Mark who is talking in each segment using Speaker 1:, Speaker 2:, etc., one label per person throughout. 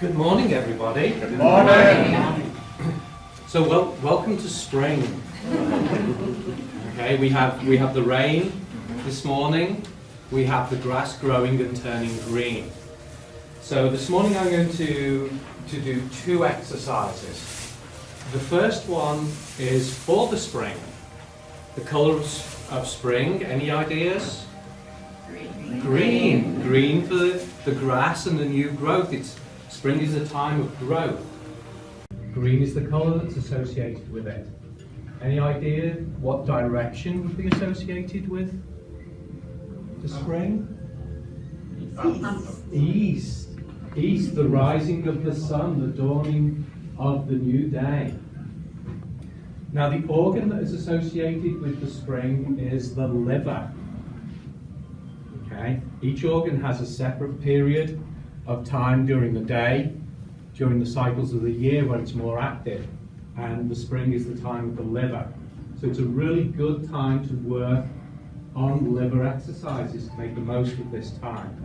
Speaker 1: Good morning, everybody.
Speaker 2: Good morning.
Speaker 1: So, welcome to spring. Okay, we have the rain this morning. We have the grass growing and turning green. So this morning I'm going to do two exercises. The first one is for the spring. The colours of spring. Any ideas? Green. Green for the grass and the new growth. Spring is a time of growth. Green is the colour that's associated with it. Any idea what direction would be associated with the spring? East. East, the rising of the sun, the dawning of the new day. Now the organ that is associated with the spring is the liver. Okay? Each organ has a separate period of time during the day, during the cycles of the year when it's more active, and the spring is the time of the liver. So it's a really good time to work on liver exercises to make the most of this time.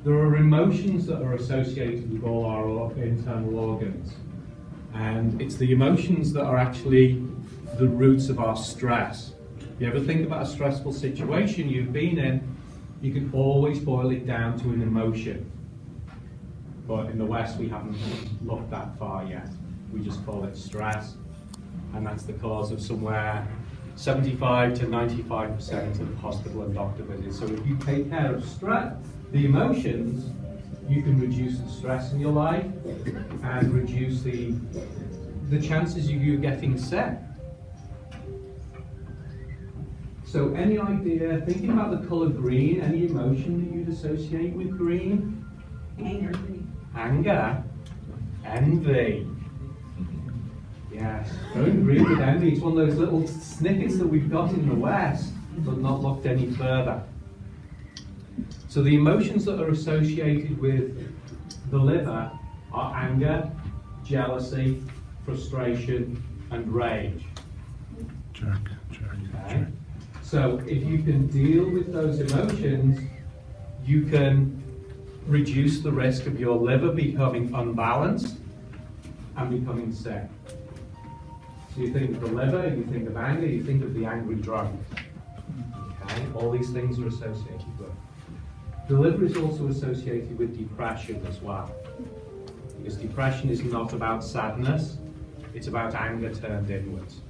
Speaker 1: There are emotions that are associated with all our internal organs, and it's the emotions that are actually the roots of our stress. If you ever think about a stressful situation you've been in, you can always boil it down to an emotion. But in the West, we haven't looked that far yet. We just call it stress, and that's the cause of somewhere 75 to 95% of hospital and doctor visits. So if you take care of stress, the emotions, you can reduce the stress in your life and reduce the chances of you getting sick. So any idea, thinking about the colour green, any emotion that you'd associate with green? Anger. Envy. Yes, going green with envy. It's one of those little snippets that we've got in the West, but not looked any further. So the emotions that are associated with the liver are anger, jealousy, frustration, and rage. Okay? So if you can deal with those emotions, you can reduce the risk of your liver becoming unbalanced and becoming sick. So you think of the liver, you think of anger, you think of the angry drunk. Okay? All these things are associated with. The liver is also associated with depression as well. Because depression is not about sadness, it's about anger turned inwards.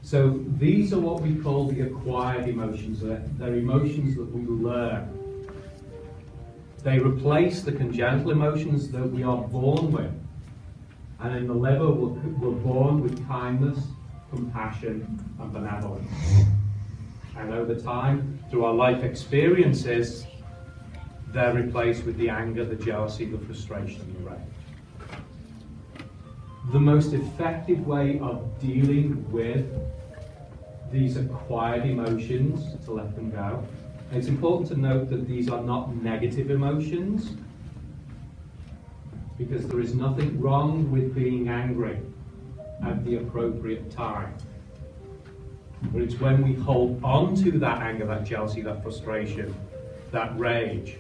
Speaker 1: So these are what we call the acquired emotions. They're emotions that we learn. They replace the congenital emotions that we are born with. And in the liver, we're born with kindness, compassion, and benevolence. And over time, through our life experiences, they're replaced with the anger, the jealousy, the frustration, and the rage. The most effective way of dealing with these acquired emotions is to let them go. And it's important to note that these are not negative emotions, because there is nothing wrong with being angry at the appropriate time. But it's when we hold on to that anger, that jealousy, that frustration, that rage,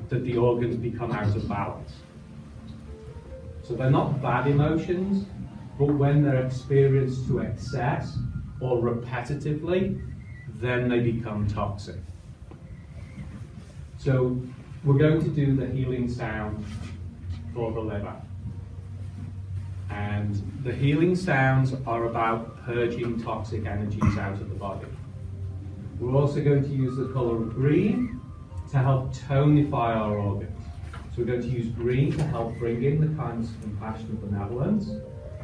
Speaker 1: that the organs become out of balance. So they're not bad emotions, but when they're experienced to excess or repetitively, then they become toxic. So we're going to do the healing sound for the liver. And the healing sounds are about purging toxic energies out of the body. We're also going to use the colour of green to help tonify our organs. So we're going to use green to help bring in the kindness, compassion, and benevolence.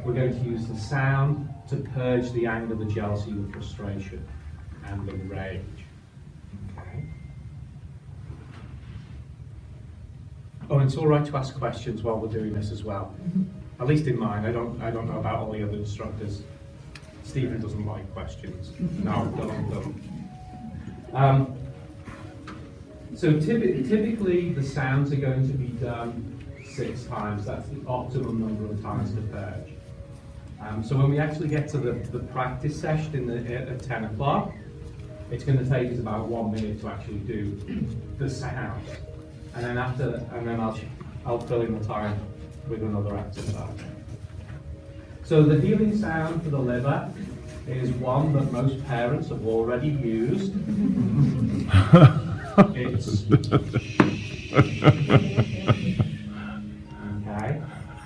Speaker 1: We're going to use the sound to purge the anger, the jealousy, the frustration, and the rage. Okay. Oh, and it's all right to ask questions while we're doing this as well. At least in mine. I don't know about all the other instructors. Stephen doesn't like questions. No, don't. So typically the sounds are going to be done 6 times. That's the optimum number of times to purge. So when we actually get to the practice session at 10 o'clock, it's going to take us about 1 minute to actually do the sound. and then I'll fill in the time with another exercise. So the healing sound for the liver is one that most parents have already used. It's okay.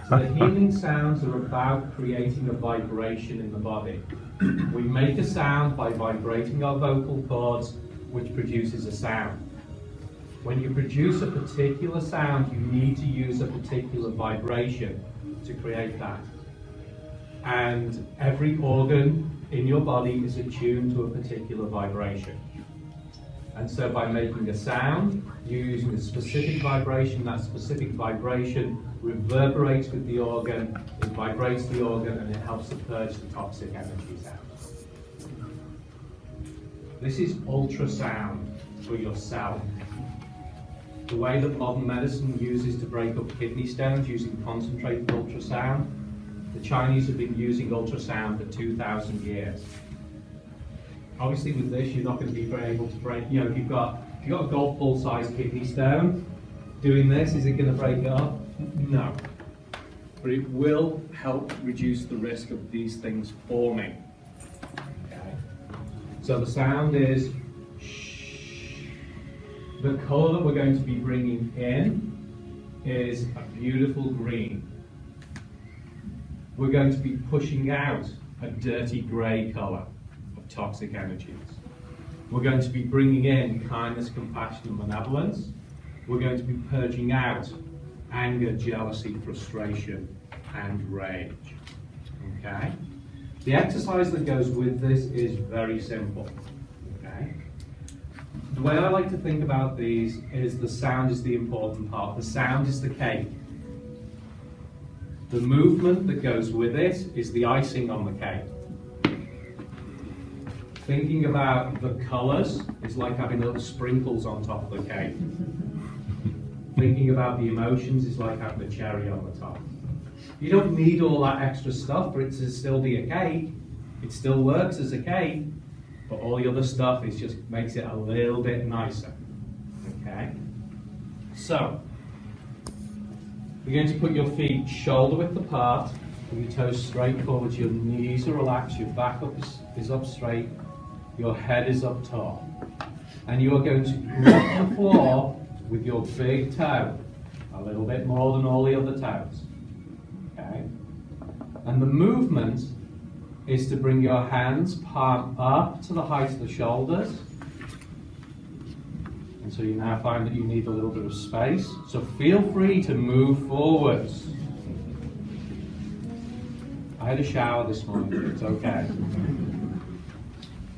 Speaker 1: So the healing sounds are about creating a vibration in the body. We make a sound by vibrating our vocal cords, which produces a sound. When you produce a particular sound, you need to use a particular vibration to create that. And every organ in your body is attuned to a particular vibration. And so by making a sound, you're using a specific vibration. That specific vibration reverberates with the organ, it vibrates the organ, and it helps to purge the toxic energies out. This is ultrasound for your cell. The way that modern medicine uses to break up kidney stones using concentrated ultrasound, the Chinese have been using ultrasound for 2,000 years. Obviously with this, you're not going to be very able to break, if you've got a golf ball sized kidney stone, doing this, is it going to break it up? No. But it will help reduce the risk of these things forming. Okay. So the sound is shh. The colour that we're going to be bringing in is a beautiful green. We're going to be pushing out a dirty grey colour of toxic energies. We're going to be bringing in kindness, compassion and benevolence. We're going to be purging out anger, jealousy, frustration and rage. Okay? The exercise that goes with this is very simple. Okay? The way I like to think about these is the sound is the important part. The sound is the cake. The movement that goes with it is the icing on the cake. Thinking about the colours is like having little sprinkles on top of the cake. Thinking about the emotions is like having a cherry on the top. You don't need all that extra stuff for it to still be a cake. It still works as a cake, but all the other stuff is just makes it a little bit nicer. Okay? So, you're going to put your feet shoulder width apart, with your toes straight forward, your knees are relaxed, your back is up straight, your head is up tall. And you are going to grip the floor with your big toe, a little bit more than all the other toes. Okay? And the movement is to bring your hands palm up to the height of the shoulders. And so you now find that you need a little bit of space. So feel free to move forwards. I had a shower this morning, it's okay.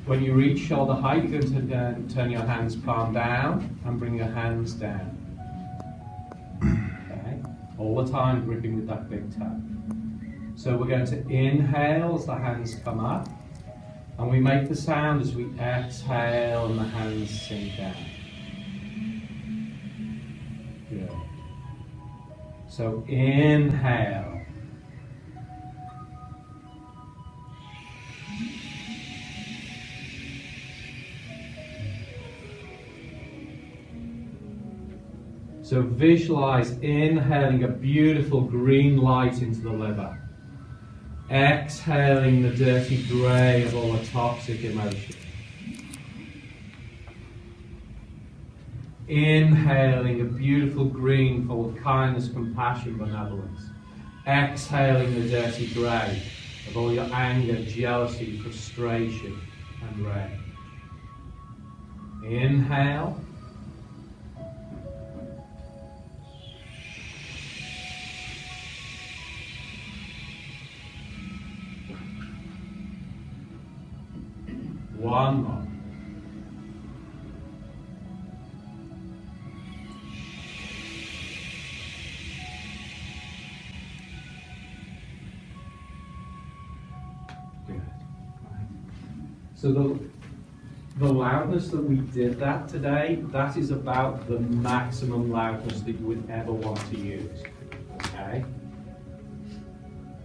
Speaker 1: When you reach shoulder height, you're going to turn your hands palm down and bring your hands down. Okay? All the time gripping with that big toe. So we're going to inhale as the hands come up. And we make the sound as we exhale and the hands sink down. Good. So inhale. So visualize inhaling a beautiful green light into the liver. Exhaling the dirty grey of all the toxic emotion. Inhaling a beautiful green full of kindness, compassion, benevolence. Exhaling the dirty grey of all your anger, jealousy, frustration, and rage. Inhale. One more. Good. So the loudness that we did that today, that is about the maximum loudness that you would ever want to use. Okay?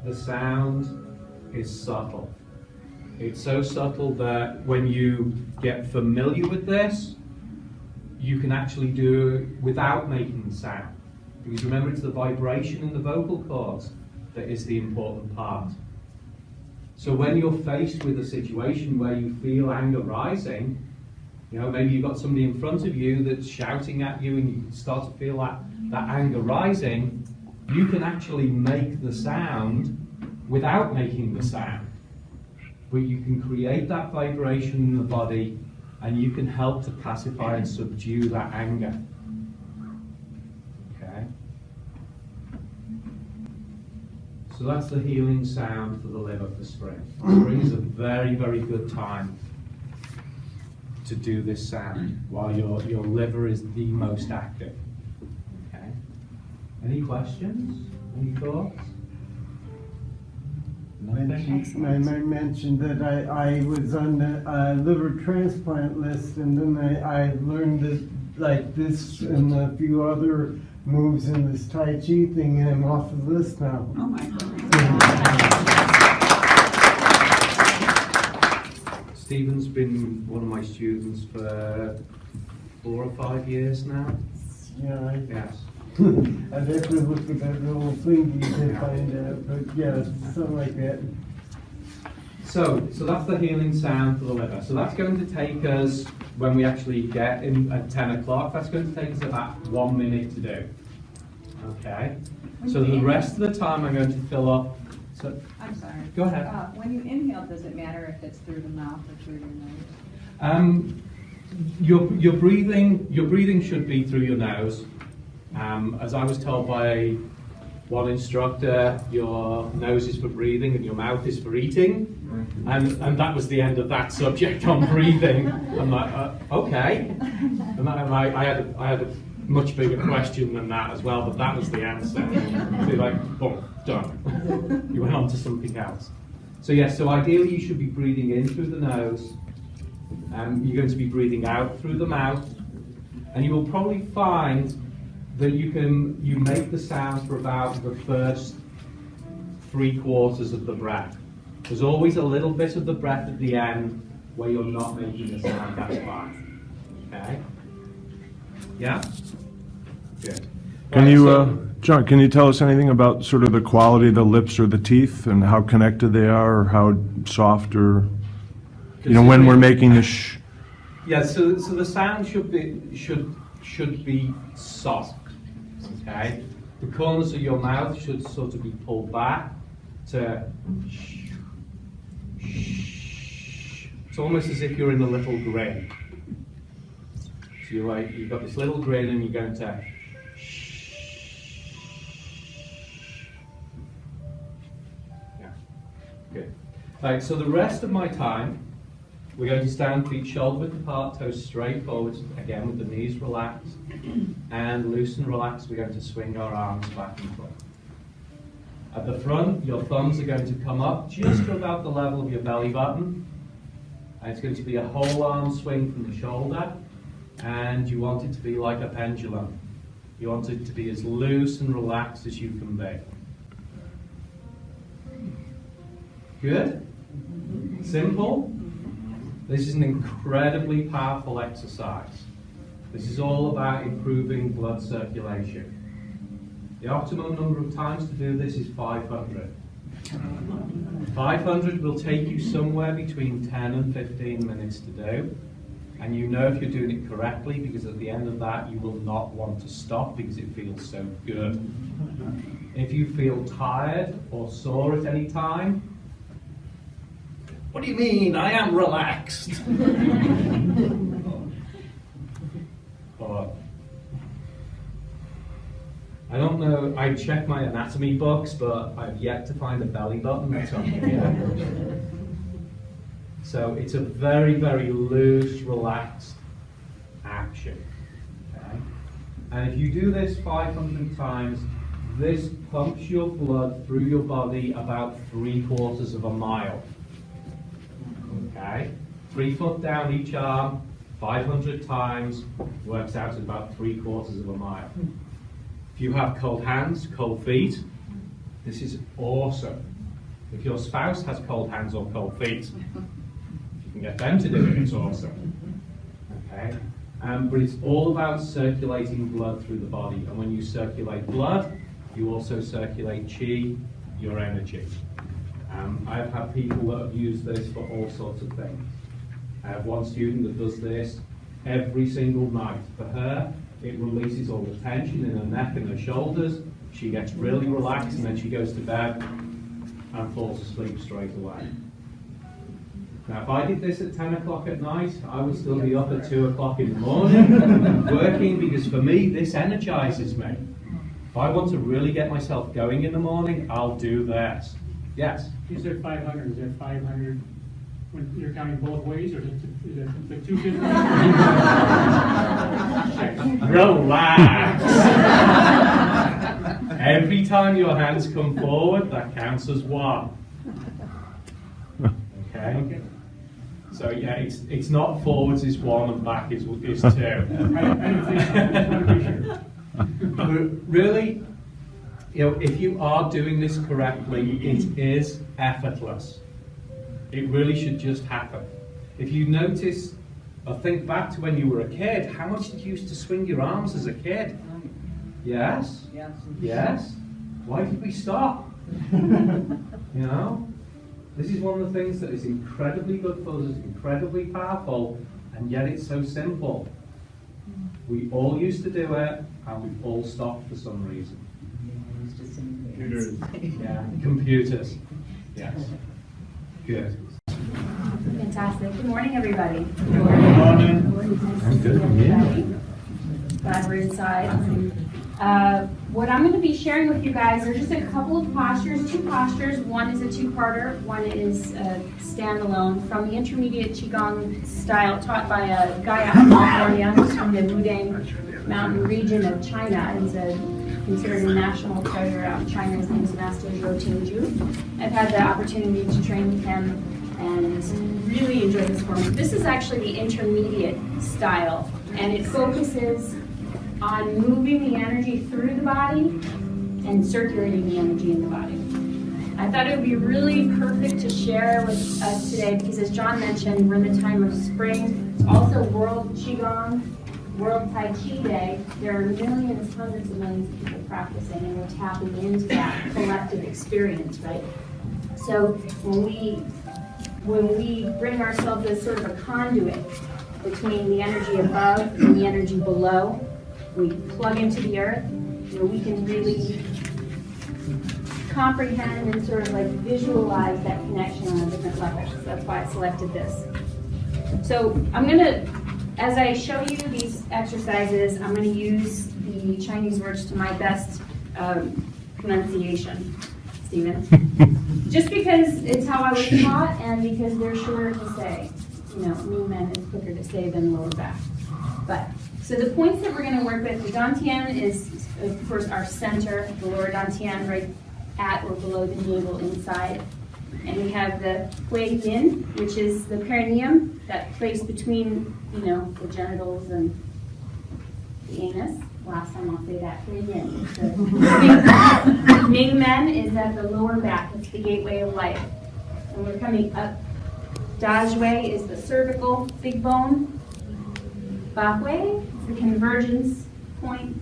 Speaker 1: The sound is subtle. It's so subtle that when you get familiar with this, you can actually do it without making the sound. Because remember, it's the vibration in the vocal cords that is the important part. So when you're faced with a situation where you feel anger rising, you know, maybe you've got somebody in front of you that's shouting at you and you start to feel that anger rising, you can actually make the sound without making the sound. But you can create that vibration in the body and you can help to pacify and subdue that anger. Okay? So that's the healing sound for the liver for spring. Spring is a very, very good time to do this sound while your liver is the most active. Okay? Any questions? Any thoughts?
Speaker 2: I mentioned that I was on the liver transplant list, and then I learned that, like this and a few other moves in this Tai Chi thing, and I'm off the list now.
Speaker 3: Oh my goodness.
Speaker 1: Stephen's been one of my students for 4 or 5 years now.
Speaker 2: Yeah.
Speaker 1: Yes.
Speaker 2: I'd have to look at that little thingy to find out, but yeah, something like that.
Speaker 1: So that's the healing sound for the liver. So that's going to take us, when we actually get in at 10 o'clock, that's going to take us about 1 minute to do. Okay? So the rest of the time I'm going to fill up. So,
Speaker 3: I'm sorry.
Speaker 1: Go ahead.
Speaker 3: When you inhale, does it matter if it's through the mouth or through your nose?
Speaker 1: Your breathing should be through your nose. As I was told by one instructor, your nose is for breathing and your mouth is for eating. And that was the end of that subject on breathing. I'm like, okay. And I had a much bigger question than that as well, but that was the answer. So you're like, boom, done. You went on to something else. So yes, so ideally you should be breathing in through the nose. You're going to be breathing out through the mouth. And you will probably find that you make the sound for about the first 3/4 of the breath. There's always a little bit of the breath at the end where you're not making the sound, that's fine. Okay? Yeah? Good.
Speaker 4: Can
Speaker 1: Right,
Speaker 4: you,
Speaker 1: so-
Speaker 4: John, can you tell us anything about sort of the quality of the lips or the teeth and how connected they are or how soft or, you know, when we're making the shh?
Speaker 1: Yeah, so the sound should be soft. Okay? The corners of your mouth should sort of be pulled back to shh, shh. It's almost as if you're in a little grin. So you've got this little grin and you're going to shh. Yeah, good. Right, so the rest of my time, we're going to stand feet shoulder width apart, toes straight forward, again with the knees relaxed, and loose and relaxed. We're going to swing our arms back and forth. At the front, your thumbs are going to come up just to about the level of your belly button. And it's going to be a whole arm swing from the shoulder, and you want it to be like a pendulum. You want it to be as loose and relaxed as you can be. Good? Simple? This is an incredibly powerful exercise. This is all about improving blood circulation. The optimum number of times to do this is 500. 500 will take you somewhere between 10 and 15 minutes to do. And you know if you're doing it correctly, because at the end of that you will not want to stop because it feels so good. If you feel tired or sore at any time, what do you mean? I am relaxed. Or, I don't know, I checked my anatomy books, but I've yet to find a belly button that's on here. So it's a very, very loose, relaxed action. Okay? And if you do this 500 times, this pumps your blood through your body about 3/4 of a mile. Okay? 3 foot down each arm, 500 times, works out at about 3/4 of a mile. If you have cold hands, cold feet, this is awesome. If your spouse has cold hands or cold feet, if you can get them to do it, it's awesome. Okay? But it's all about circulating blood through the body. And when you circulate blood, you also circulate chi, your energy. I've had people that have used this for all sorts of things. I have one student that does this every single night. For her, it releases all the tension in her neck and her shoulders. She gets really relaxed, and then she goes to bed and falls asleep straight away. Now, if I did this at 10 o'clock at night, I would still be up at 2 o'clock in the morning working, because for me, this energizes me. If I want to really get myself going in the morning, I'll do this. Yes?
Speaker 5: You said 500. Is that 500 when you're counting both ways, or is it the 250?
Speaker 1: Relax. Every time your hands come forward, that counts as one. Okay? So yeah, it's not forwards is one and back is two.
Speaker 5: I didn't think so. I just want to be sure.
Speaker 1: But really, if you are doing this correctly, it is effortless. It really should just happen. If you notice, or think back to when you were a kid, how much did you used to swing your arms as a kid? Yes?
Speaker 3: Yes.
Speaker 1: Yes? Why did we stop? This is one of the things that is incredibly good for us, it's incredibly powerful, and yet it's so simple. We all used to do it, and we've all stopped for some reason.
Speaker 5: Computers.
Speaker 1: Yeah, computers. Yes. Good.
Speaker 6: Fantastic. Good morning, everybody.
Speaker 5: Good morning.
Speaker 6: Nice to see everybody. Glad we're inside. What I'm going to be sharing with you guys are just a couple of postures, two postures. One is a two-parter, one is a standalone from the intermediate Qigong style taught by a guy out in California who's from the Wudang Mountain region of China. He's considered a national treasure out in China. His name is Master Zhou Tingju. I've had the opportunity to train with him and really enjoyed this form. This is actually the intermediate style, and it focuses on moving the energy through the body and circulating the energy in the body. I thought it would be really perfect to share with us today because, as John mentioned, we're in the time of spring. It's also World Qigong, World Tai Chi Day. There are millions, hundreds of millions of people practicing, and we're tapping into that collective experience, right? So when we bring ourselves as sort of a conduit between the energy above and the energy below, we plug into the earth, where we can really comprehend and sort of like visualize that connection on a different level. So that's why I selected this. So I'm going to, as I show you these exercises, I'm going to use the Chinese words to my best pronunciation, Stephen. Just because it's how I was taught and because they're shorter to say. Knee men is quicker to say than lower back. So the points that we're going to work with, the dantian is, of course, our center, the lower dantian right at or below the navel inside. And we have the hui yin, which is the perineum, that place between, the genitals and the anus. Last time I'll say that, hui yin. The Ming men is at the lower back, it's the gateway of life. And we're coming up. Da Jue is the cervical, big bone. Ba Hui is the convergence point,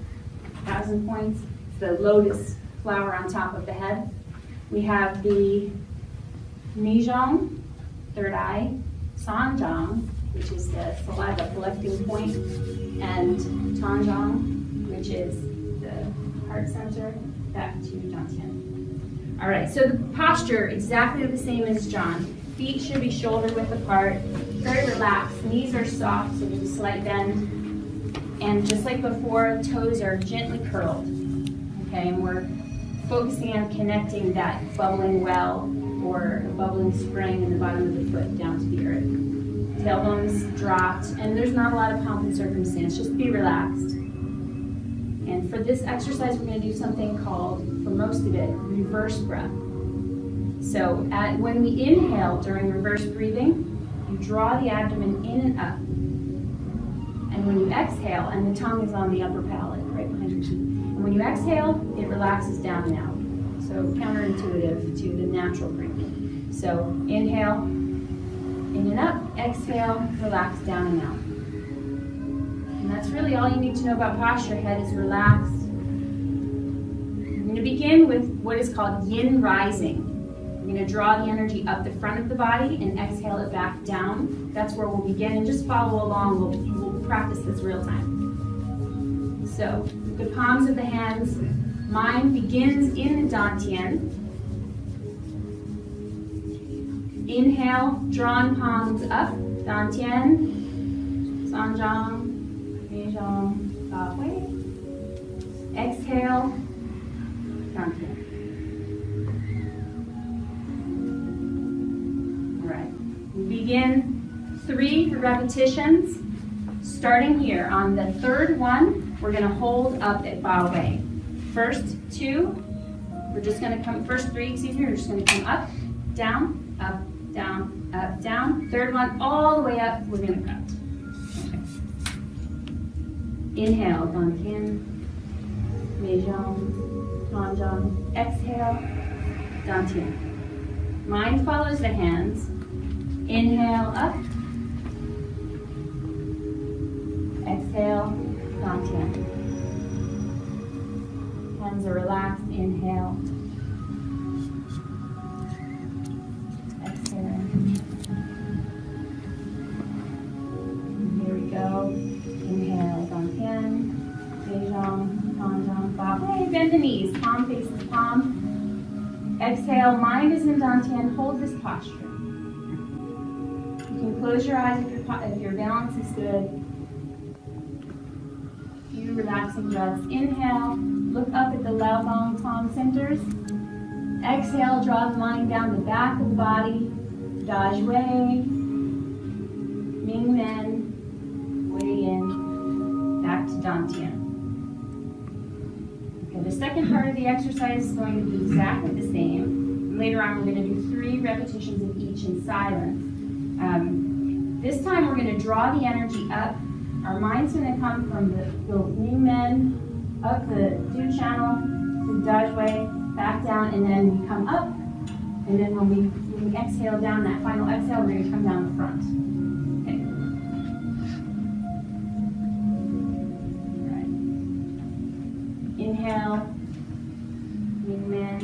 Speaker 6: 1,000 points. It's the lotus flower on top of the head. We have the Mijong, third eye, Sanjiang, which is the saliva collecting point, and Tanjiang, which is the heart center, back to dantian. All right, so the posture, exactly the same as John. Feet should be shoulder width apart, very relaxed. Knees are soft, so there's a slight bend. And just like before, toes are gently curled. Okay, and we're focusing on connecting that bubbling well or a bubbling spring in the bottom of the foot down to the earth. Tailbones dropped, and there's not a lot of pomp and circumstance. Just be relaxed. And for this exercise, we're going to do something called, for most of it, reverse breath. So when we inhale during reverse breathing, you draw the abdomen in and up. And when you exhale, and the tongue is on the upper palate, right behind your teeth. And when you exhale, it relaxes down and out. So counterintuitive to the natural breathing. So inhale, in and up, exhale, relax down and out. And that's really all you need to know about posture. Head is relaxed. We're going to begin with what is called yin rising. We're going to draw the energy up the front of the body and exhale it back down. That's where we'll begin, and just follow along. We'll practice this real time. So the palms of the hands, mine begins in Dantian. Inhale, drawn palms up, Dantian, Sanjiang, Meizhong, Bahui. Exhale, Dantian. All right, we begin 3 repetitions, starting here. On the third one, we're going to hold up at Bahui. First 2, we're just going to come, first 3, excuse me, we're just going to come up, down, up, down, up, down. Third one, all the way up, we're going to cut. Okay. Inhale, Dantian, Meizhong, Sanjiang. Exhale, Dantian. Mind follows the hands. Inhale, up. Exhale, Dantian. Hands are relaxed. Inhale. Exhale. Here we go. Inhale, Dantian, Meizhong, Sanjiang, Bahui. Bend the knees. Palm faces palm. Exhale. Mind is in Dantian. Hold this posture. You can close your eyes if your balance is good. Few relaxing breaths. Inhale. Look up at the Lao Bong palm centers. Exhale, draw the line down the back of the body. Da Jue, Ming Men, Wei Yin, back to Dantian. Okay, the second part of the exercise is going to be exactly the same. Later on, we're going to do 3 repetitions of each in silence. This time, we're going to draw the energy up. Our mind's going to come from the Ming Men, up the Du channel to Da Jue, back down, and then we come up. And then when we exhale down, that final exhale, we're going to come down the front. Okay. All right. Inhale, Ming Men,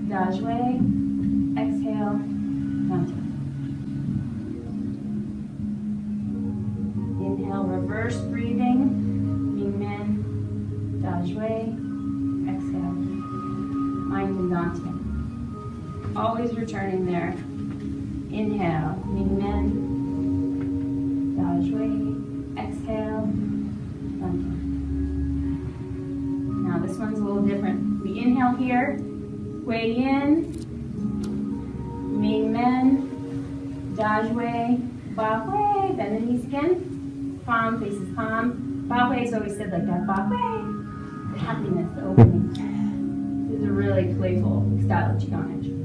Speaker 6: Da Jue. Exhale, Dantian. Inhale, reverse breathing, Ming Men, Da Jue. Exhale, mind in Dantian. Always returning there. Inhale, Ming Men, Da Jue. Exhale, Dantian. Now this one's a little different. We inhale here, Wei Yin, Ming Men, Da Jue, Ba Hui. Bend the knees again. Palm faces palm. Ba Hui is always said like that. Ba Hui. The happiness, the opening. This is a really playful style of Qigong actually.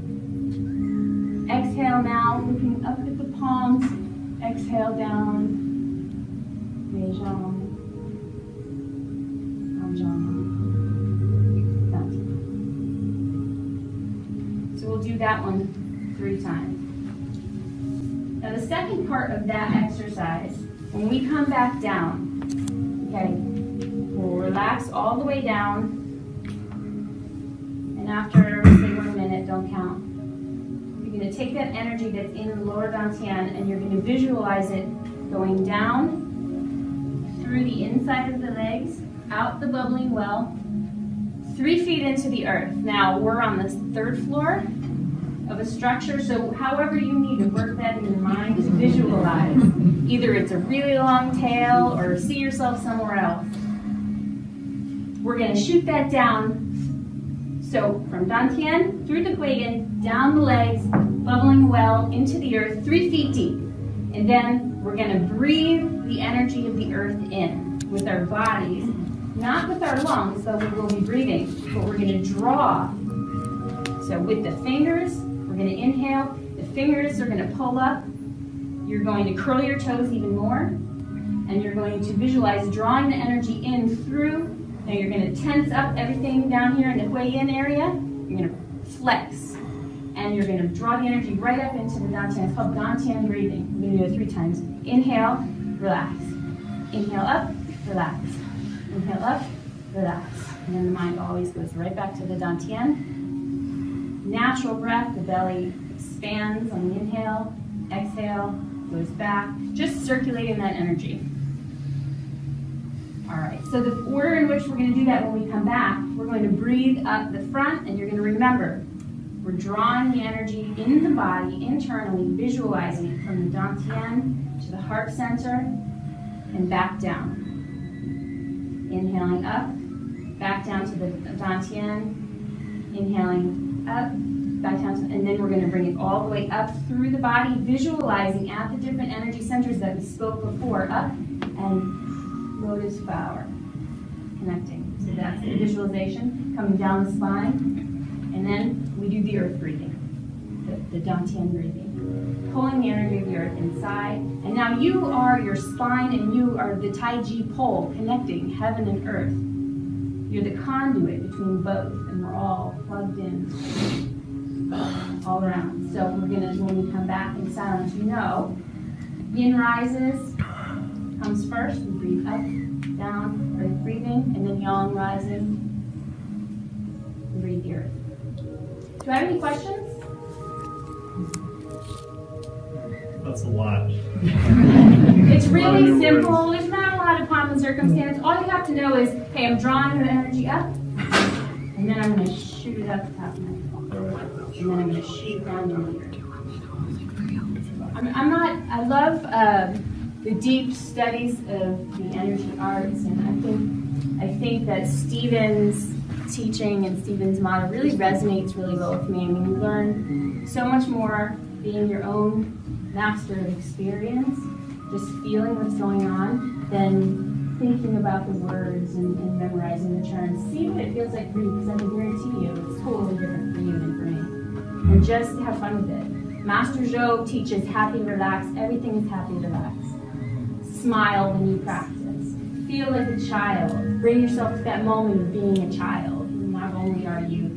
Speaker 6: Exhale now, looking up at the palms. Exhale down. Meizhong. Sanjiang. Dantian. So we'll do that one 3 times. Now the second part of that exercise, when we come back down, okay, we'll relax all the way down, and after, say 1 minute, don't count. You're going to take that energy that's in the lower Dantian and you're going to visualize it going down through the inside of the legs, out the bubbling well, 3 feet into the earth. Now we're on the 3rd floor of a structure, so however you need to work that in your mind to visualize. Either it's a really long tail or see yourself somewhere else. We're going to shoot that down. So from Dantian through the Guiyin, down the legs, bubbling well into the earth, 3 feet deep. And then we're going to breathe the energy of the earth in with our bodies, not with our lungs, though we will be breathing, but we're going to draw. So with the fingers, we're going to inhale, the fingers are going to pull up, you're going to curl your toes even more, and you're going to visualize drawing the energy in through. Now you're going to tense up everything down here in the Guiyin area, you're going to flex, and you're going to draw the energy right up into the Dantian. It's called Dantian breathing. We're going to do it 3 times. Inhale, relax. Inhale up, relax. Inhale up, relax. And then the mind always goes right back to the dantian. Natural breath, the belly expands on the inhale, exhale, goes back, just circulating that energy. All right, so the order in which we're going to do that when we come back, we're going to breathe up the front, and you're going to remember, we're drawing the energy in the body internally, visualizing it from the dantian to the heart center and back down. Inhaling up, back down to the dantian, inhaling up, back down to, and then we're going to bring it all the way up through the body, visualizing at the different energy centers that we spoke before, up and lotus flower, connecting. So that's the visualization, coming down the spine. And then we do the earth breathing, the dantian breathing, pulling the energy of the earth inside. And now you are your spine and you are the Tai Chi pole connecting heaven and earth. You're the conduit between both, and we're all plugged in all around. So we're going to, when we come back in silence, you know, yin rises, comes first, we breathe up, down, earth breathing, and then yang rises, we breathe the earth. Do I have any questions?
Speaker 7: That's a lot.
Speaker 6: It's really simple. There's not a lot of pomp and circumstance. All you have to know is, hey, I'm drawing the energy up, and then I'm going to shoot it up the top of my head. And then I'm going to shoot it down in the ear. I love the deep studies of the energy arts, and I think that Stephen's teaching and Stephen's model really resonates really well with me. I mean, you learn so much more being your own master of experience, just feeling what's going on, than thinking about the words and memorizing the terms. See what it feels like for you, because I can guarantee you it's totally different for you than for me. And just have fun with it. Master Zhou teaches happy, relax. Everything is happy, relax. Smile when you practice. Feel like a child. Bring yourself to that moment of being a child. Not only are you,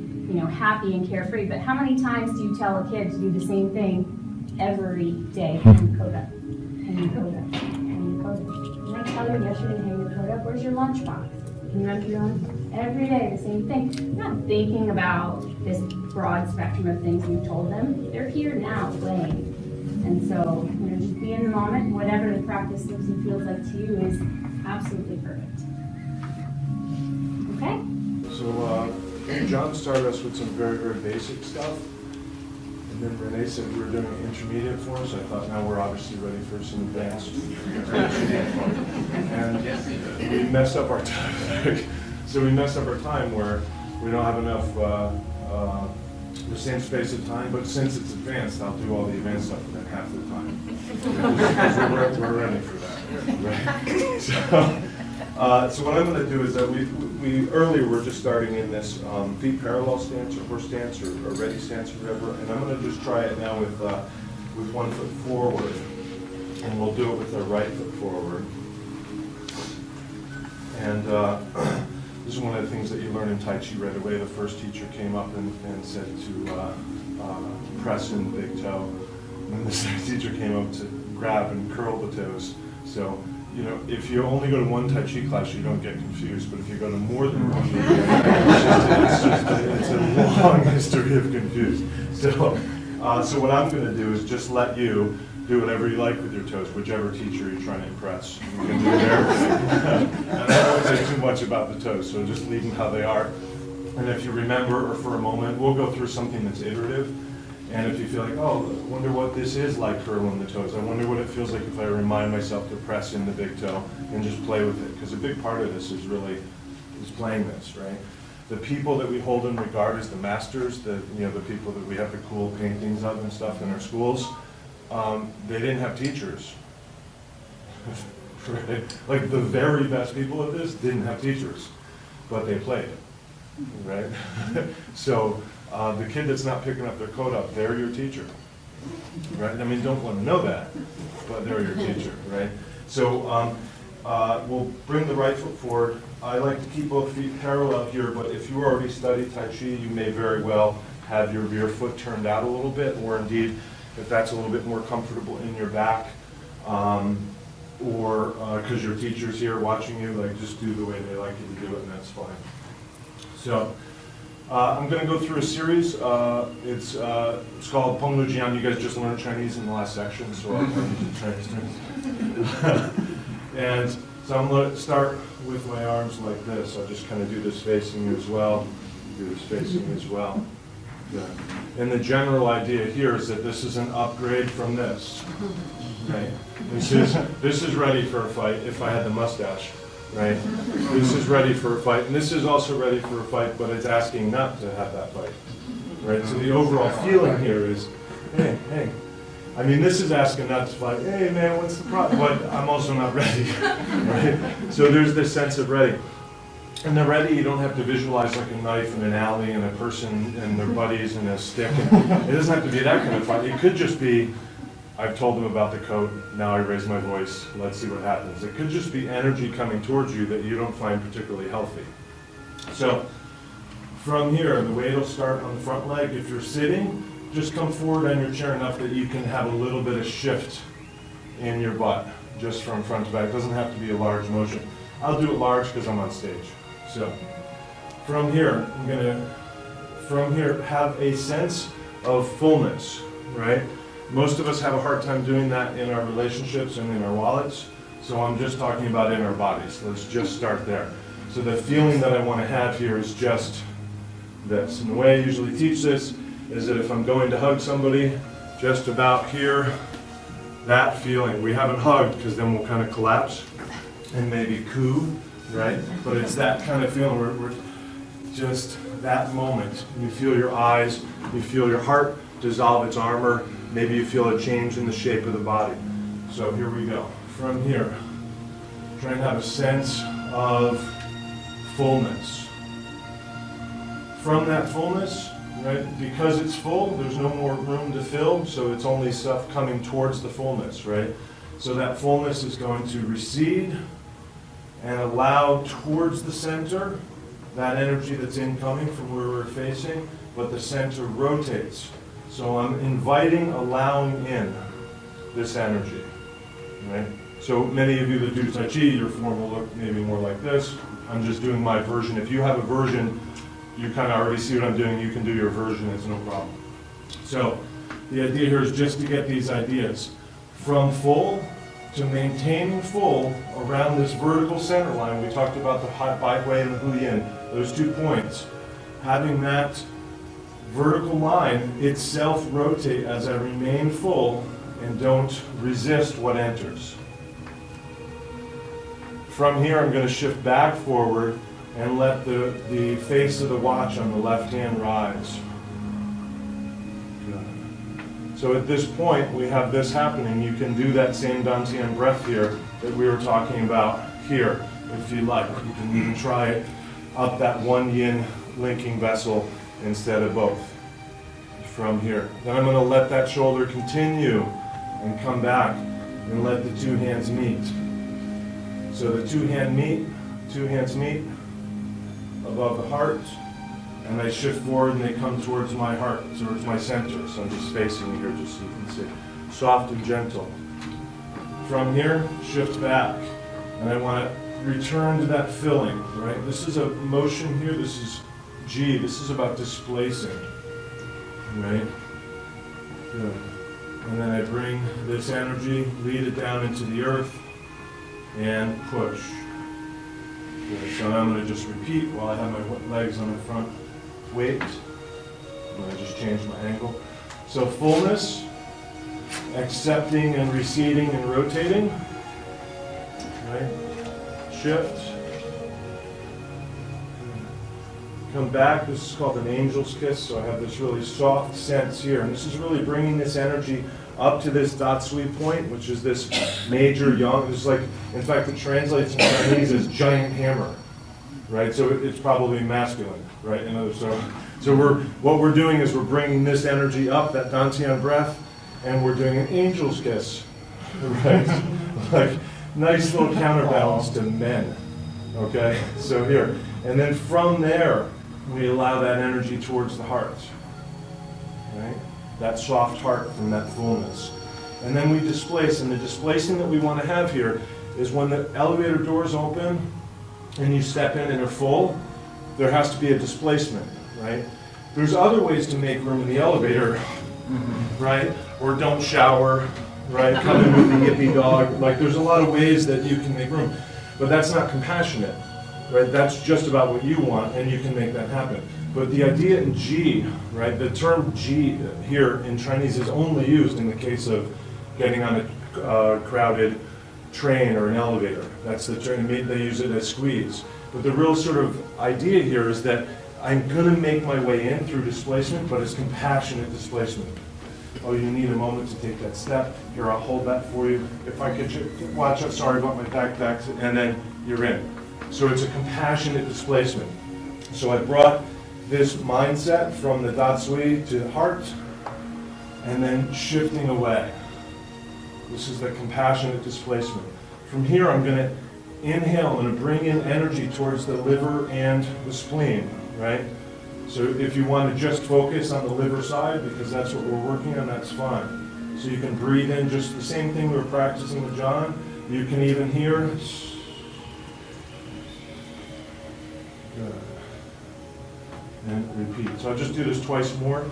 Speaker 6: happy and carefree, but how many times do you tell a kid to do the same thing every day? Hang your coat up. Hang your coat up. Hang your coat up. Didn't I tell you yesterday to hang your coat up? Where's your lunchbox? Can you remember your lunchbox? Every day, the same thing. You're not thinking about this broad spectrum of things you've told them. They're here now playing. And so, just be in the moment. Whatever the practice looks and feels like to you is absolutely perfect. Okay?
Speaker 4: So John started us with some very, very basic stuff. And then Renee said we were doing an intermediate for us. I thought now we're obviously ready for some advanced. And we messed up our time. So we messed up our time where we don't have enough the same space of time, but since it's advanced, I'll do all the advanced stuff within half the time. Because we're ready for that, right? So what I'm going to do is that we earlier were just starting in this feet parallel stance or horse stance or ready stance or whatever, and I'm going to just try it now with 1 foot forward, and we'll do it with our right foot forward. And this is one of the things that you learn in Tai Chi right away. The first teacher came up and said to press in the big toe. And then the second teacher came up to grab and curl the toes. So, if you only go to one Tai Chi class, you don't get confused. But if you go to more than one, it's a long history of confused. So what I'm going to do is just let you do whatever you like with your toes, whichever teacher you're trying to impress. You can do everything. And I don't say too much about the toes, so just leave them how they are. And if you remember, or for a moment, we'll go through something that's iterative. And if you feel like, oh, I wonder what this is like curling the toes. I wonder what it feels like if I remind myself to press in the big toe and just play with it. Because a big part of this is playing this, right? The people that we hold in regard as the masters, the people that we have the cool paintings of and stuff in our schools, they didn't have teachers. Right? Like the very best people at this didn't have teachers, but they played, right? So the kid that's not picking up their coat up, they're your teacher, right? I mean, don't want to know that, but they're your teacher, right? So we'll bring the right foot forward. I like to keep both feet parallel here, but if you already studied Tai Chi, you may very well have your rear foot turned out a little bit, or indeed, if that's a little bit more comfortable in your back, or because your teacher's here watching you, like just do the way they like you to do it, and that's fine. So I'm going to go through a series. It's called Penglu Jian. You guys just learned Chinese in the last section, so I'll use the Chinese terms. And so I'm going to start with my arms like this. I'll just kind of do this facing you as well. Do this facing you as well. Good. And the general idea here is that this is an upgrade from this. Right? This is ready for a fight if I had the mustache. Right? This is ready for a fight, and this is also ready for a fight, but it's asking not to have that fight. Right? So the overall feeling here is, hey, hey. I mean, this is asking not to fight. Hey, man, what's the problem? But I'm also not ready. Right? So there's this sense of ready. And the ready, you don't have to visualize like a knife in an alley and a person and their buddies and a stick. And it doesn't have to be that kind of fight. It could just be, I've told them about the coat, now I raise my voice, let's see what happens. It could just be energy coming towards you that you don't find particularly healthy. So from here, the weight will start on the front leg. If you're sitting, just come forward on your chair enough that you can have a little bit of shift in your butt, just from front to back. It doesn't have to be a large motion. I'll do it large because I'm on stage. So from here, I'm going to have a sense of fullness, right? Most of us have a hard time doing that in our relationships and in our wallets, so I'm just talking about in our bodies. Let's just start there. So the feeling that I want to have here is just this. And the way I usually teach this is that if I'm going to hug somebody, just about here, that feeling. We haven't hugged because then we'll kind of collapse and maybe coo, right? But it's that kind of feeling where we're just that moment. You feel your eyes, you feel your heart dissolve its armor, maybe you feel a change in the shape of the body. So here we go. From here, try and have a sense of fullness. From that fullness, right, because it's full, there's no more room to fill, so it's only stuff coming towards the fullness, right? So that fullness is going to recede and allow towards the center that energy that's incoming from where we're facing, but the center rotates. So I'm inviting, allowing in this energy, right? So many of you that do Tai Chi, your form will look maybe more like this. I'm just doing my version. If you have a version, you kind of already see what I'm doing. You can do your version, it's no problem. So the idea here is just to get these ideas from full to maintaining full around this vertical center line. We talked about the hot bite way and the hu yin, those 2 points. Having that vertical line itself rotate as I remain full and don't resist what enters. From here, I'm going to shift back forward and let the face of the watch on the left hand rise. Good. So at this point, we have this happening. You can do that same Dantian breath here that we were talking about here, if you like. You can even try it up that one yin linking vessel instead of both. From here. Then I'm going to let that shoulder continue and come back and let the 2 hands meet. So the 2 hands meet above the heart, and I shift forward and they come towards my heart, towards my center. So I'm just facing here just so you can see. Soft and gentle. From here, shift back. And I want to return to that filling, right? This is a motion here. This is G. This is about displacing. Right? Good. And then I bring this energy, lead it down into the earth, and push. Good. So I'm going to just repeat while I have my legs on the front. Wait. I'm going to just change my angle. So fullness, accepting and receding and rotating. Right? Shift. Come back. This is called an angel's kiss, so I have this really soft sense here. And this is really bringing this energy up to this Datsui point, which is this major yang. This is like, in fact, it translates in Chinese as giant hammer, right? So it's probably masculine, right? What we're doing is we're bringing this energy up, that Dantian breath, and we're doing an angel's kiss, right? Like, nice little counterbalance to men, okay? So here. And then from there, we allow that energy towards the heart, right? That soft heart from that fullness. and then we displace. And the displacing that we want to have here is when the elevator doors open and you step in and are full, there has to be a displacement, right? There's other ways to make room in the elevator, right? Or don't shower, right? Come in with the yippy dog. Like, there's a lot of ways that you can make room, but that's not compassionate, right? That's just about what you want, and you can make that happen. But the idea in G, right? The term G here in Chinese is only used in the case of getting on a crowded train or an elevator. That's the term. They use it as squeeze. But the real sort of idea here is that I'm going to make my way in through displacement, but it's compassionate displacement. Oh, you need a moment to take that step. Here, I'll hold that for you. If I could watch out, sorry about my backpack, and then you're in. So it's a compassionate displacement. So I brought this mindset from the Da Sui to the heart, and then shifting away. This is the compassionate displacement. From here, I'm going to inhale, I'm going to bring in energy towards the liver and the spleen, right? So if you want to just focus on the liver side, because that's what we're working on, that's fine. So you can breathe in just the same thing we were practicing with John. You can even hear. Good. And repeat. So I'll just do this twice more.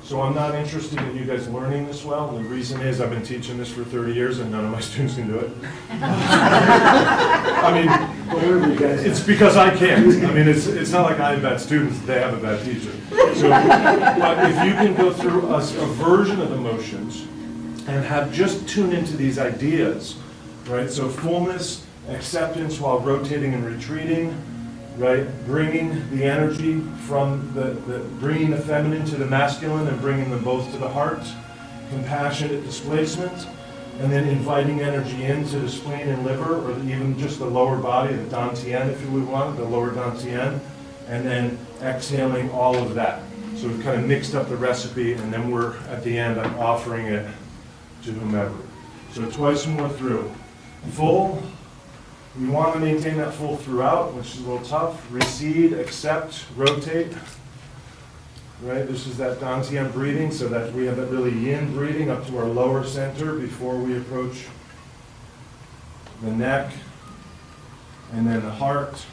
Speaker 4: So I'm not interested in you guys learning this well. The reason is I've been teaching this for 30 years and none of my students can do it. I mean, it's because I can't. I mean, it's not like I have bad students, they have a bad teacher. So, but if you can go through a version of emotions and have just tuned into these ideas, right? So fullness, acceptance while rotating and retreating, right? Bringing the energy from bringing the feminine to the masculine and bringing them both to the heart, compassionate displacement, and then inviting energy into the spleen and liver, or even just the lower body, the dantian, if we want, the lower dantian, and then exhaling all of that. So we've kind of mixed up the recipe, and then we're, at the end, I'm offering it to whomever. So twice more through. Full. We want to maintain that full throughout, which is a little tough. Recede, accept, rotate. Right, this is that dantian breathing, so that we have that really yin breathing up to our lower center before we approach the neck, and then the heart,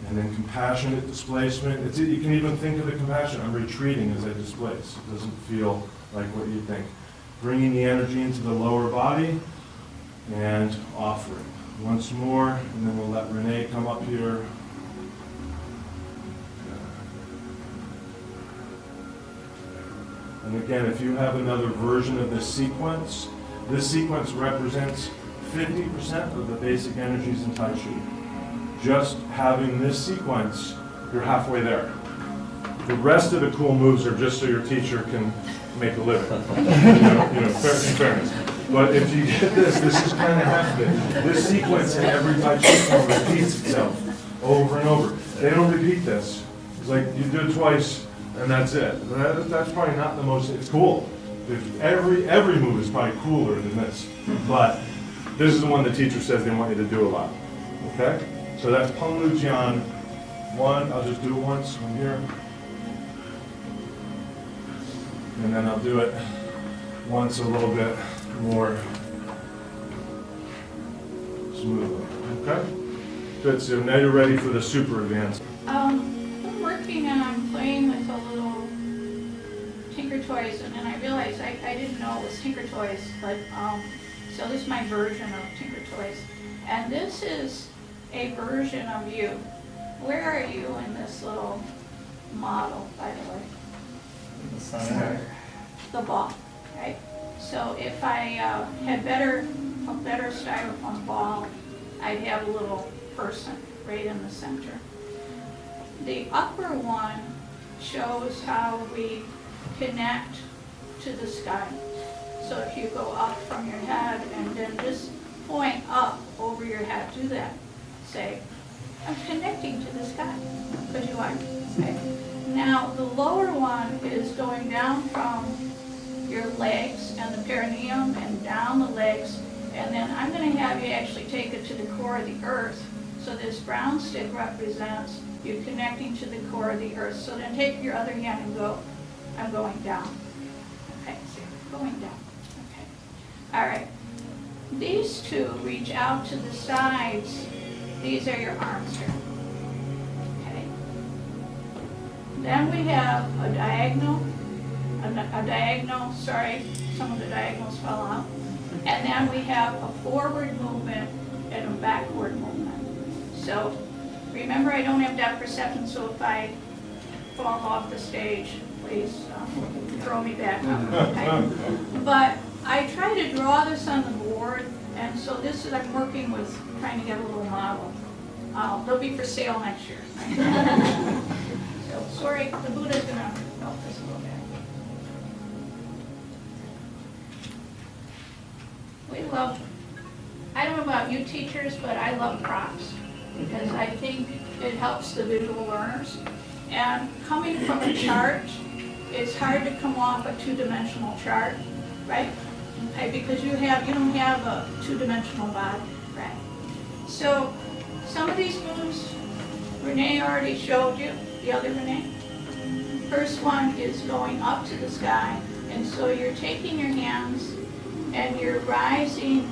Speaker 4: and then compassionate displacement. You can even think of the compassion. I'm retreating as I displace. It doesn't feel like what you think. Bringing the energy into the lower body, and offering. Once more, and then we'll let Renee come up here. And again, if you have another version of this sequence represents 50% of the basic energies in Tai Chi. Just having this sequence, you're halfway there. The rest of the cool moves are just so your teacher can make a living. In fairness. But if you get this is kind of half of it. This sequence in every Tai Chi form repeats itself over and over. They don't repeat this. It's like you do it twice and that's it. That's probably not the most, it's cool. Every move is probably cooler than this. But this is the one the teacher says they want you to do a lot. Okay? So that's Peng Lu Jian. One, I'll just do it once from here. And then I'll do it once a little bit more smoothly. Okay? Good. So now you're ready for the super advanced.
Speaker 8: I'm working and I'm playing with a little Tinker Toys, and then I realized I didn't know it was Tinker Toys, but so this is my version of Tinker Toys. And this is a version of you. Where are you in this little model, by the way?
Speaker 7: The center.
Speaker 8: The ball, right? So if I had a better styrofoam ball, I'd have a little person right in the center. The upper one shows how we connect to the sky. So if you go up from your head and then just point up over your head, do that. Say, I'm connecting to the sky, because you are. Okay? Now the lower one is going down from your legs and the perineum and down the legs, and then I'm going to have you actually take it to the core of the earth. So this brown stick represents you connecting to the core of the earth. So then take your other hand and go, I'm going down. Okay, so going down. All right. These two reach out to the sides. These are your arms here. Okay. Then we have a diagonal, sorry, some of the diagonals fell out. And then we have a forward movement and a backward movement. So remember, I don't have depth perception, so if I fall off the stage, please throw me back up, okay? But I try to draw this on the board, and so this is, I'm working with trying to get a little model. They'll be for sale next year. So, sorry, the Buddha's gonna help us a little bit. We love, I don't know about you teachers, but I love props, because I think it helps the visual learners. And coming from a chart, it's hard to come off a two-dimensional chart, right? Okay, because you don't have a two-dimensional body, right? So some of these moves, Renee already showed you, the other Renee. First one is going up to the sky, and so you're taking your hands and you're rising,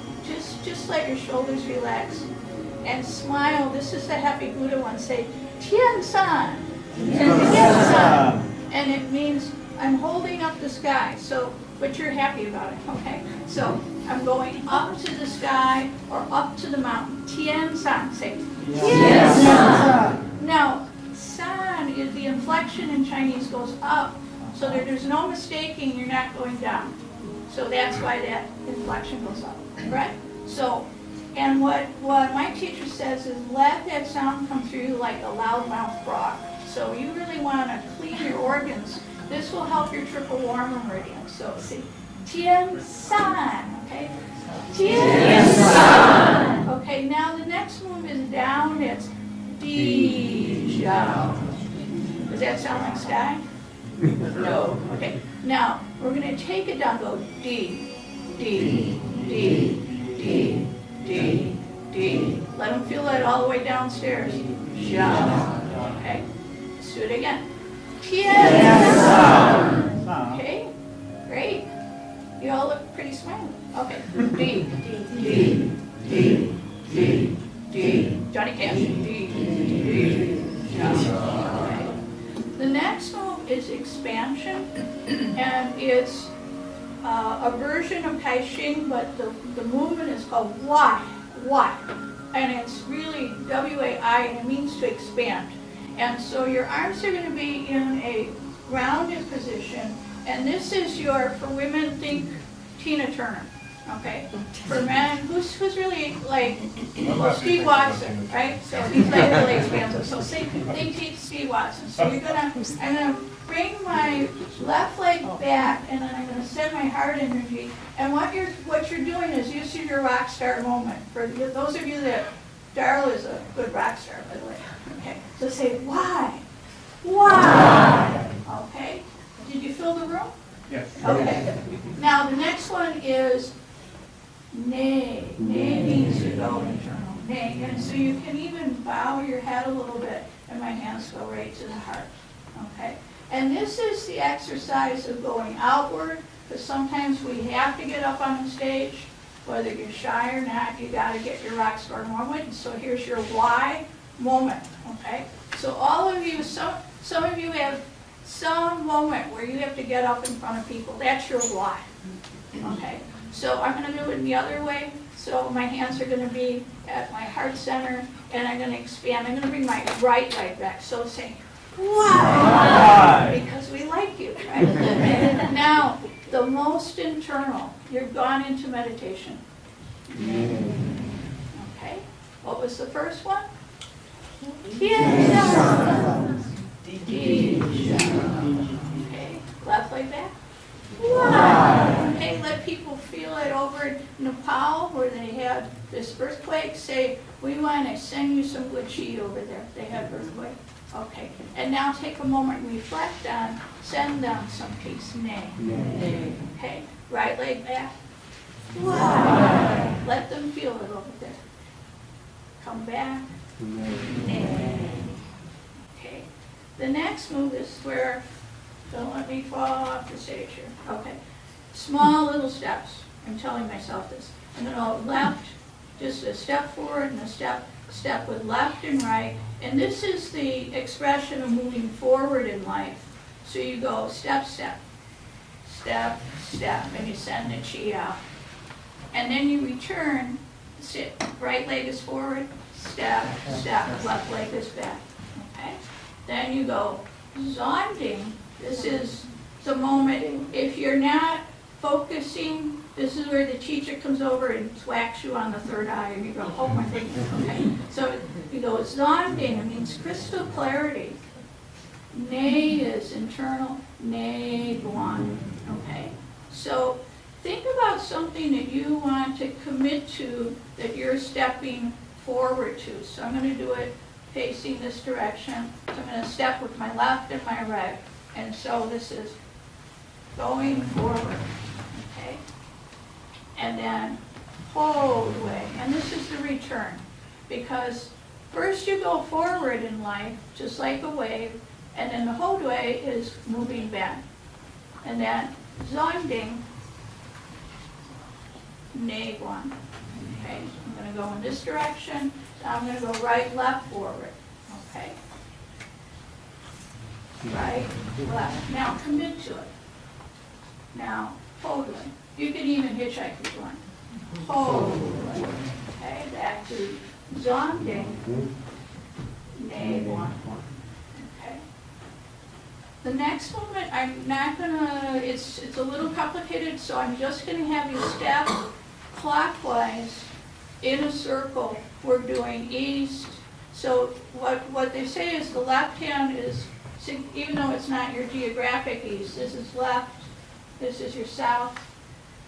Speaker 8: just let your shoulders relax and smile. This is the Happy Buddha one, say, Tian San. And it means I'm holding up the sky, so, but you're happy about it, okay? So I'm going up to the sky or up to the mountain. Tian San, say Tian San. Now, san is the inflection in Chinese goes up, so there's no mistaking you're not going down. So that's why that inflection goes up, right? So, and what my teacher says is let that sound come through like a loudmouth frog. So you really want to clean your organs. This will help your triple warm meridian. So see, Tian San, okay? Tian San. Okay, now the next move is down. It's Di Zhao. Does that sound like sky? No. Okay. Now we're going to take it down. Go D, D, D, D, D, D. Let them feel it all the way downstairs. Zhao. Okay. Let's do it again. Tian. Okay. Great. You all look pretty smiley. Okay. D, D, D, D, D. Johnny Cash. D, D, Zhao. Okay. The next move is expansion, and it's a version of Tai Chi, but the movement is called Y, and it's really W-A-I, and it means to expand. And so your arms are going to be in a rounded position, and this is your, for women, think Tina Turner, okay? For men, who's really like, well, Steve Watson, right? So he's like really expansive. So think Steve Watson. So I'm gonna bring my left leg back, and then I'm gonna send my heart energy. And what you're doing is using your rock star moment. For those of you that, Darla is a good rock star, by the way. Okay, so say why? Okay, did you fill the room?
Speaker 5: Yes.
Speaker 8: Okay, now the next one is nay. Nay means to go internal. Nay, and so you can even bow your head a little bit, and my hands go right to the heart. Okay, and this is the exercise of going outward, because sometimes we have to get up on the stage, whether you're shy or not. You got to get your rock star moment. And so here's your why moment. Okay, so all of you, some of you have some moment where you have to get up in front of people. That's your why. Okay, so I'm going to do it the other way. So my hands are going to be at my heart center, and I'm going to expand. I'm going to bring my right leg back. So say, why? Because we like you, right? Now, the most internal, you've gone into meditation. Okay, what was the first one? Yes. Okay, left leg back. Wow. Okay, let people feel it over in Nepal where they had this earthquake. Say, we want to send you some good chi over there. They had earthquake. Okay, and now take a moment and reflect on, send them some peace. Nay. Okay, right leg back. Wow. Let them feel it over there. Come back. Okay. The next move is where, don't let me fall off the stage here. Okay. Small little steps. I'm telling myself this. I'm going to go left, just a step forward and a step with left and right. And this is the expression of moving forward in life. So you go step, step, step, step, and you send the chi out. And then you return, sit, right leg is forward, step, step, left leg is back. Okay? Then you go zonding. This is the moment, if you're not focusing, this is where the teacher comes over and whacks you on the third eye, and you go, oh my goodness, okay. So you go, zonding, it means crystal clarity. Ne is internal, ne guan, okay. So think about something that you want to commit to, that you're stepping forward to. So I'm going to do it facing this direction. So I'm going to step with my left and my right. And so this is going forward, okay? And then hold way, and this is the return. Because first you go forward in life, just like a wave, and then the hold way is moving back. And then zonding, ne guan, okay? I'm gonna go in this direction, so I'm gonna go right, left, forward, okay? Right, left. Now commit to it. Now, hold it. You can even hitchhike if you want. Hold it. Okay, back to zonding. Ne guan. Okay. The next movement, I'm not gonna, it's a little complicated, so I'm just gonna have you step clockwise in a circle. We're doing east. So what they say is the left hand is, even though it's not your geographic east, this is left, this is your south,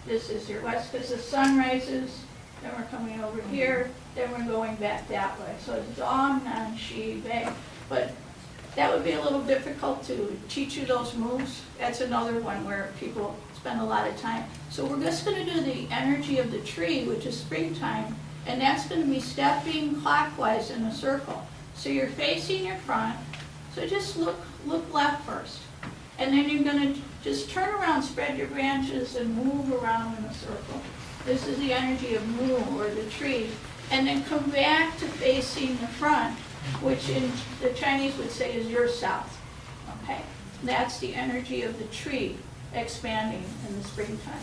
Speaker 8: this is your west, because the sun rises, then we're coming over here, then we're going back that way. So it's Zong, Nan, Shi, Bei. But that would be a little difficult to teach you those moves. That's another one where people spend a lot of time. So we're just going to do the energy of the tree, which is springtime, and that's going to be stepping clockwise in a circle. So you're facing your front, so just look left first. And then you're going to just turn around, spread your branches, and move around in a circle. This is the energy of Mu, or the tree. And then come back to facing the front, which in the Chinese would say is your south. Okay? That's the energy of the tree expanding in the springtime.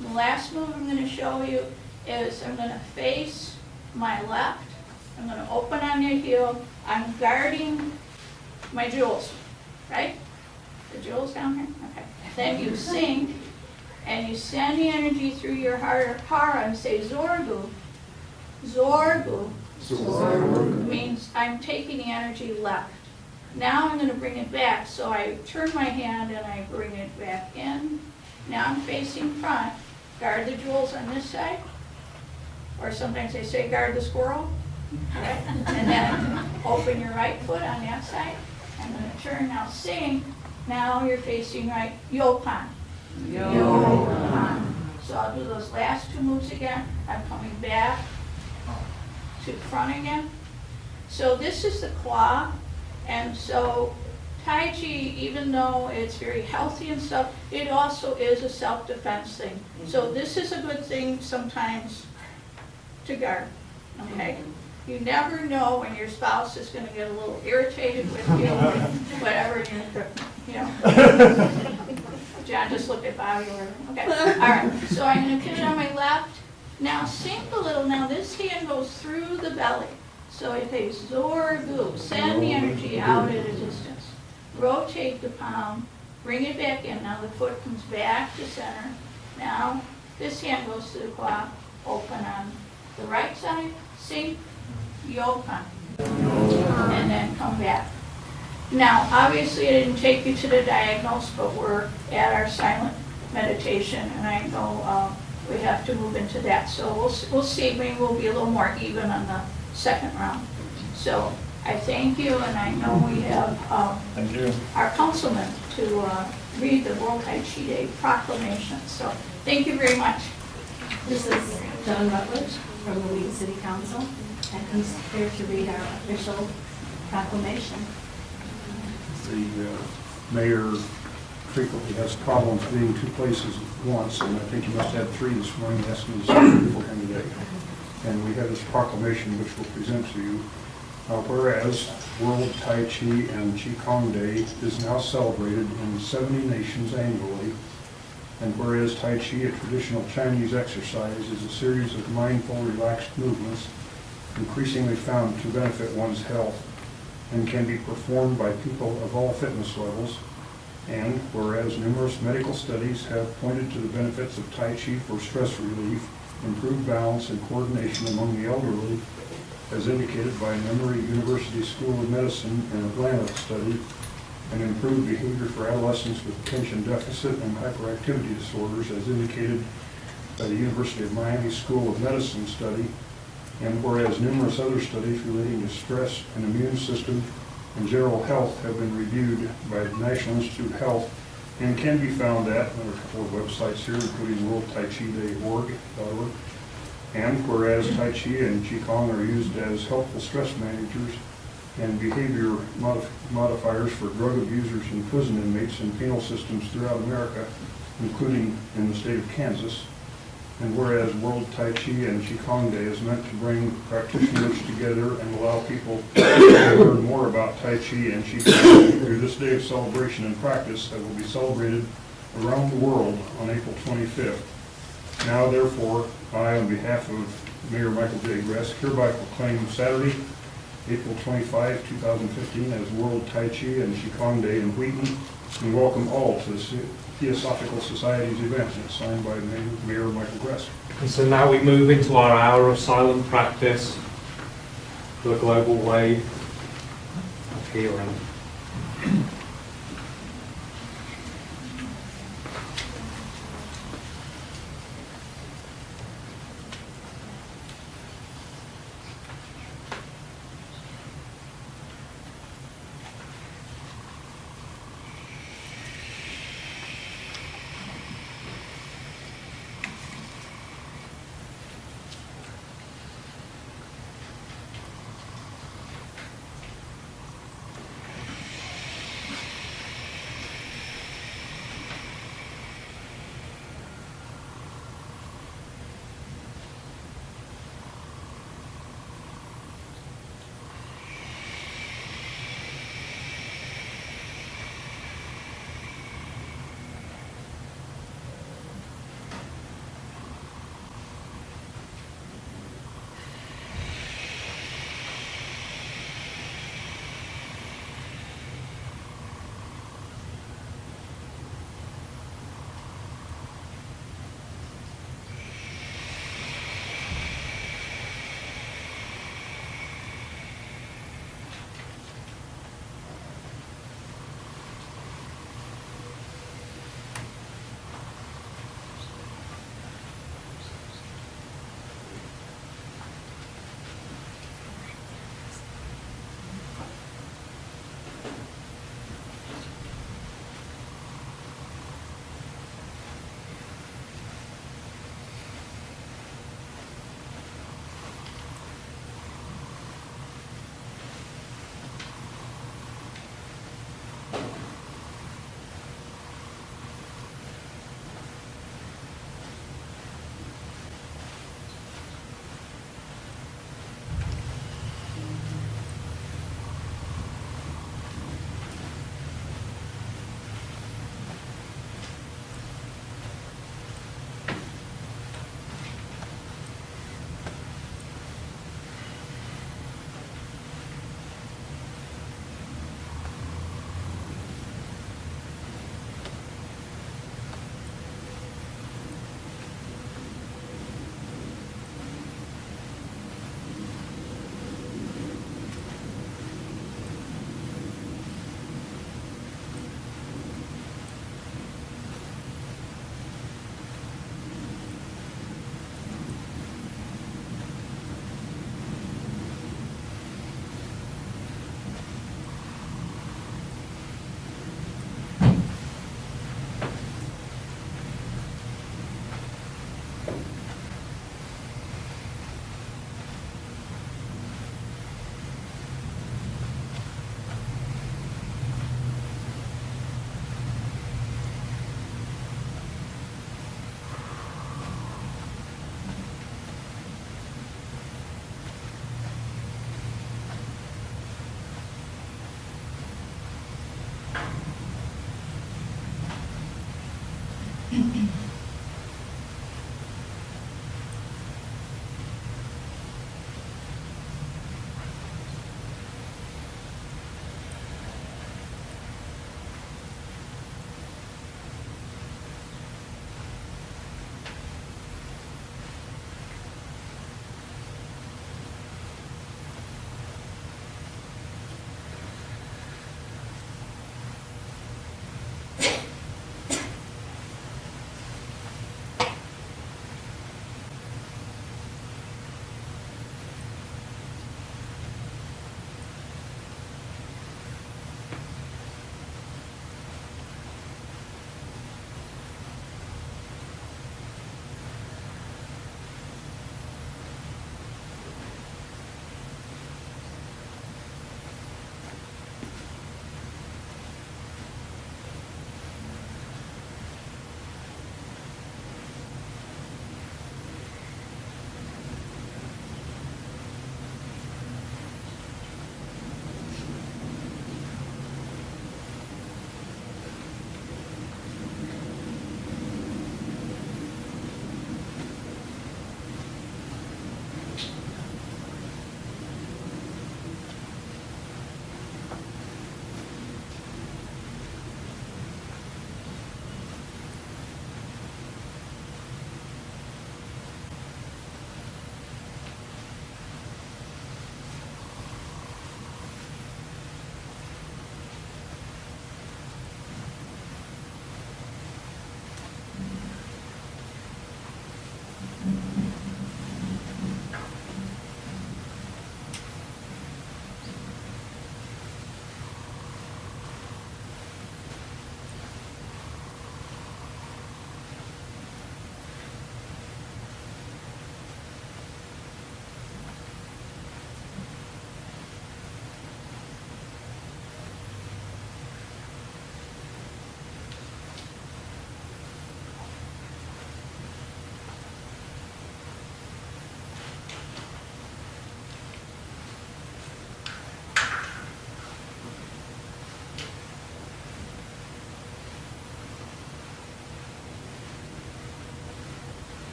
Speaker 8: The last move I'm going to show you is I'm going to face my left. I'm going to open on your heel. I'm guarding my jewels, right? The jewels down here? Okay. Then you sink, and you send the energy through your hara and say Zorgu. Zorgu. Zorgu means I'm taking the energy left. Now I'm going to bring it back. So I turn my hand and I bring it back in. Now I'm facing front. Guard the jewels on this side. Or sometimes they say guard the squirrel. Right? And then open your right foot on that side. I'm going to turn now, sing. Now you're facing right, Yopan. Yopan. So I'll do those last two moves again. I'm coming back to front again. So this is the Kwa. And so Tai Chi, even though it's very healthy and stuff, it also is a self-defense thing. So this is a good thing sometimes to guard, okay? You never know when your spouse is going to get a little irritated with you, whatever, you know. John, just look at Bobby or, okay. All right, so I'm going to pivot on my left. Now sink a little. Now this hand goes through the belly. So it says Zorgu. Send the energy out at a distance. Rotate the palm. Bring it back in. Now the foot comes back to center. Now this hand goes to the Kwa. Open on the right side. Sink. Yokan. And then come back. Now, obviously, I didn't take you to the diagonals, but we're at our silent meditation, and I know we have to move into that. So we'll see. Maybe we'll be a little more even on the second round. So I thank you, and I know we have our councilman to read the World Tai Chi Day proclamation. So thank you very much.
Speaker 9: This is John Rutledge from the League City Council, and he's here to read our official proclamation.
Speaker 10: The mayor frequently has problems being two places at once, and I think you must have had 3 this morning, asking the same for him today. And we have this proclamation which we'll present to you. Whereas World Tai Chi and Qigong Day is now celebrated in 70 nations annually, and whereas Tai Chi, a traditional Chinese exercise, is a series of mindful, relaxed movements increasingly found to benefit one's health and can be performed by people of all fitness levels, and whereas numerous medical studies have pointed to the benefits of Tai Chi for stress relief, improved balance and coordination among the elderly, as indicated by Emory University School of Medicine in Atlanta study, and improved behavior for adolescents with attention deficit and hyperactivity disorders, as indicated by the University of Miami School of Medicine study, and whereas numerous other studies relating to stress and immune system and general health have been reviewed by the National Institute of Health and can be found at, there are a couple of websites here, including worldtaichi.org, and whereas Tai Chi and Qigong are used as helpful stress managers and behavior modifiers for drug abusers and prison inmates in penal systems throughout America, including in the state of Kansas. And whereas World Tai Chi and Qigong Day is meant to bring practitioners together and allow people to learn more about Tai Chi and Qigong through this day of celebration and practice that will be celebrated around the world on April 25th. Now, therefore, I, on behalf of Mayor Michael J. Gress, hereby proclaim Saturday, April 25, 2015, as World Tai Chi and Qigong Day in Wheaton, and welcome all to the Theosophical Society's event. It's signed by Mayor Michael Gress.
Speaker 1: And so now we move into our hour of silent practice, the global wave of healing.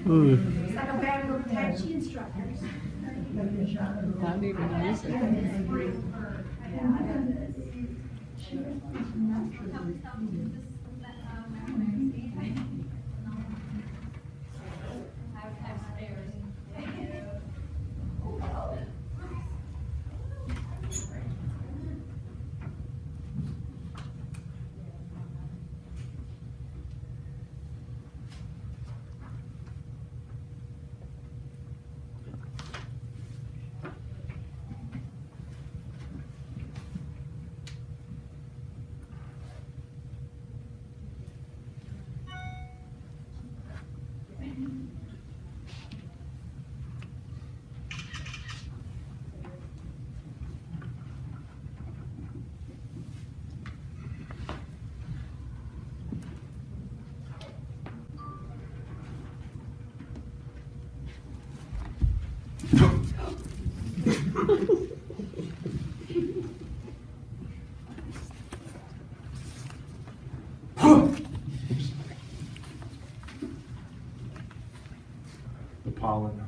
Speaker 11: It's like a band of Tai Chi instructors.
Speaker 3: Not even music.
Speaker 4: The pollen.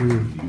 Speaker 2: Mm.